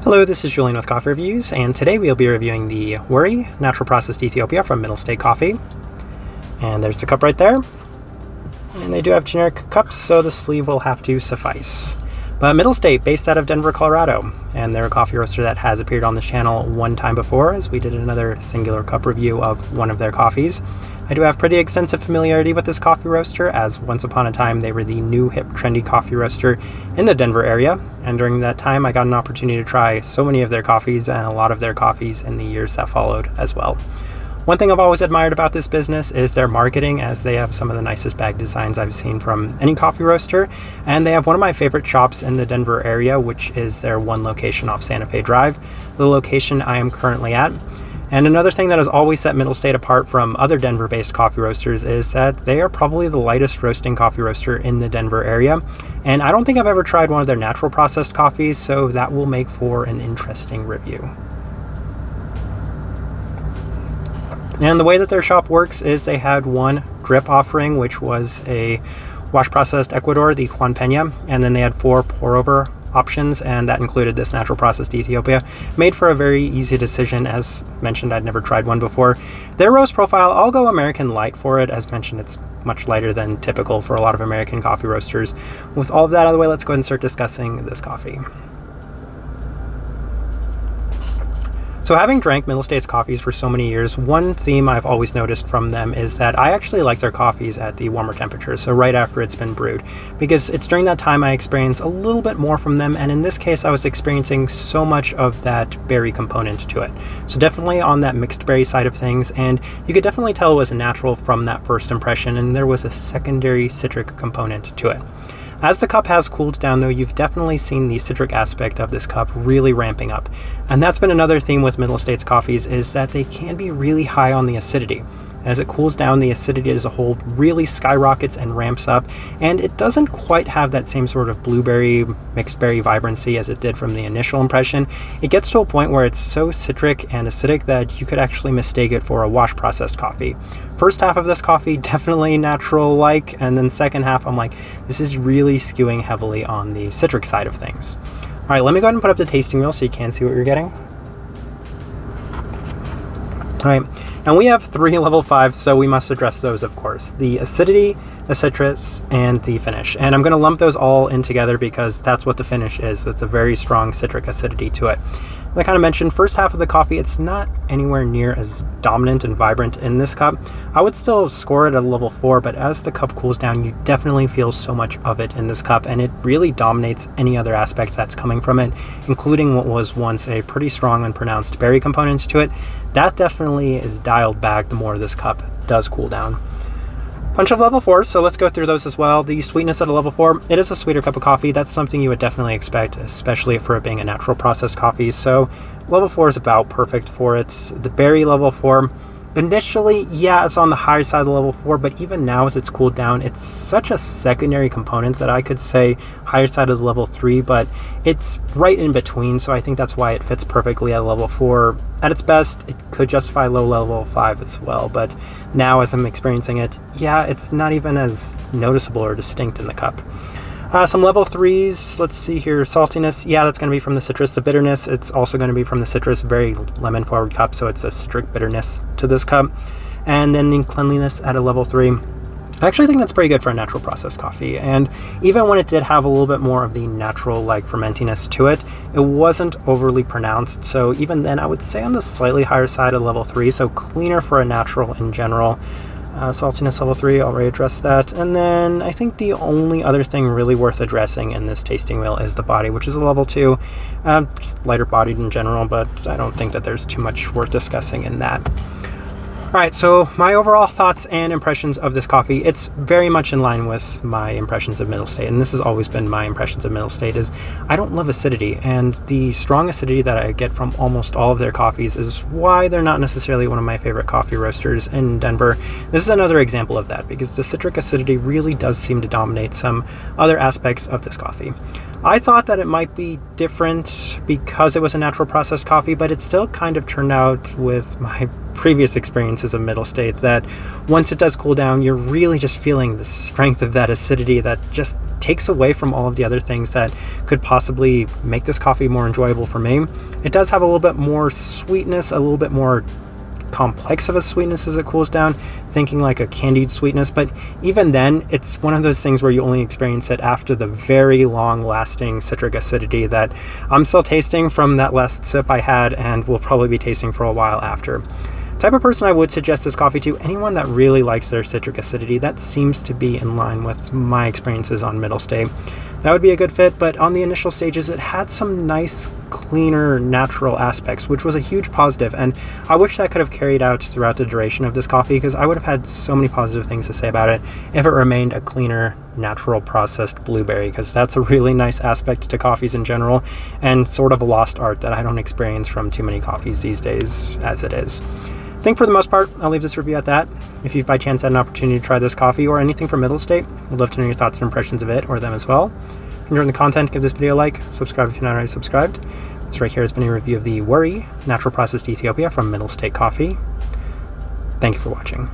Hello, this is Julian with Coffee Reviews, and today we'll be reviewing the Wuri Natural Processed Ethiopia from Middle State Coffee. And there's the cup right there. And they do have generic cups, so the sleeve will have to suffice. But Middle State, based out of Denver, Colorado, and they're a coffee roaster that has appeared on the channel one time before, as we did another singular cup review of one of their coffees. I do have pretty extensive familiarity with this coffee roaster, as once upon a time they were the new hip trendy coffee roaster in the Denver area, and during that time I got an opportunity to try so many of their coffees and a lot of their coffees in the years that followed as well. One thing I've always admired about this business is their marketing, as they have some of the nicest bag designs I've seen from any coffee roaster, and they have one of my favorite shops in the Denver area, which is their one location off Santa Fe Drive, the location I am currently at. And another thing that has always set Middle State apart from other Denver-based coffee roasters is that they are probably the lightest roasting coffee roaster in the Denver area. And I don't think I've ever tried one of their natural processed coffees, so that will make for an interesting review. And the way that their shop works is they had one drip offering, which was a wash processed Ecuador, the Juan Peña, and then they had 4 pour over options, and that included this natural processed Ethiopia. Made for a very easy decision. As mentioned, I'd never tried one before. Their roast profile, I'll go American light for it. As mentioned, it's much lighter than typical for a lot of American coffee roasters. With all of that out of the way, let's go ahead and start discussing this coffee. So having drank Middle State's coffees for so many years, one theme I've always noticed from them is that I actually like their coffees at the warmer temperatures, so right after it's been brewed, because it's during that time I experience a little bit more from them, and in this case I was experiencing so much of that berry component to it. So definitely on that mixed berry side of things, and you could definitely tell it was a natural from that first impression, and there was a secondary citric component to it. As the cup has cooled down though, you've definitely seen the citric aspect of this cup really ramping up. And that's been another theme with Middle State's coffees, is that they can be really high on the acidity. As it cools down, the acidity as a whole really skyrockets and ramps up, and it doesn't quite have that same sort of blueberry, mixed berry vibrancy as it did from the initial impression. It gets to a point where it's so citric and acidic that you could actually mistake it for a wash processed coffee. First half of this coffee, definitely natural-like, and then second half, I'm like, this is really skewing heavily on the citric side of things. All right, let me go ahead and put up the tasting wheel so you can see what you're getting. All right. And we have 3 level 5s, so we must address those, of course. The acidity, the citrus, and the finish. And I'm going to lump those all in together because that's what the finish is. It's a very strong citric acidity to it. As I kind of mentioned, first half of the coffee, it's not anywhere near as dominant and vibrant in this cup. I would still score it at a level 4, but as the cup cools down, you definitely feel so much of it in this cup, and it really dominates any other aspects that's coming from it, including what was once a pretty strong and pronounced berry components to it. That definitely is dialed back the more this cup does cool down. Bunch of level 4s, so let's go through those as well. The sweetness at a level 4, it is a sweeter cup of coffee. That's something you would definitely expect, especially for it being a natural processed coffee. So level 4 is about perfect for it. The berry level 4, initially, yeah, it's on the higher side of the level 4, but even now as it's cooled down, it's such a secondary component that I could say higher side of the level 3, but it's right in between, so I think that's why it fits perfectly at level 4. At its best, it could justify low level 5 as well, but now as I'm experiencing it, yeah, it's not even as noticeable or distinct in the cup. Some level 3s, let's see here, saltiness, yeah, that's going to be from the citrus. The bitterness, it's also going to be from the citrus, very lemon forward cup, so it's a citric bitterness to this cup. And then the cleanliness at a level 3. I actually think that's pretty good for a natural processed coffee, and even when it did have a little bit more of the natural like fermentiness to it, it wasn't overly pronounced, so even then I would say on the slightly higher side of level 3, so cleaner for a natural in general. Saltiness level 3, already addressed that. And then I think the only other thing really worth addressing in this tasting wheel is the body, which is a level 2. Just lighter bodied in general, but I don't think that there's too much worth discussing in that. Alright, so my overall thoughts and impressions of this coffee, it's very much in line with my impressions of Middle State, and this has always been my impressions of Middle State, is I don't love acidity, and the strong acidity that I get from almost all of their coffees is why they're not necessarily one of my favorite coffee roasters in Denver. This is another example of that, because the citric acidity really does seem to dominate some other aspects of this coffee. I thought that it might be different because it was a natural processed coffee, but it still kind of turned out with my previous experiences of middle states, that once it does cool down, you're really just feeling the strength of that acidity that just takes away from all of the other things that could possibly make this coffee more enjoyable for me. It does have a little bit more sweetness, a little bit more complex of a sweetness as it cools down, thinking like a candied sweetness, but even then it's one of those things where you only experience it after the very long lasting citric acidity that I'm still tasting from that last sip I had and will probably be tasting for a while after. Type of person I would suggest this coffee to: anyone that really likes their citric acidity. That seems to be in line with my experiences on middle stay. That would be a good fit, but on the initial stages it had some nice, cleaner, natural aspects, which was a huge positive, and I wish that could have carried out throughout the duration of this coffee, because I would have had so many positive things to say about it if it remained a cleaner, natural processed blueberry, because that's a really nice aspect to coffees in general, and sort of a lost art that I don't experience from too many coffees these days as it is. I think for the most part, I'll leave this review at that. If you've by chance had an opportunity to try this coffee or anything from Middle State, I'd love to know your thoughts and impressions of it or them as well. If you're enjoying the content, give this video a like, subscribe if you're not already subscribed. This right here has been a review of the Wuri Natural Processed Ethiopia from Middle State Coffee. Thank you for watching.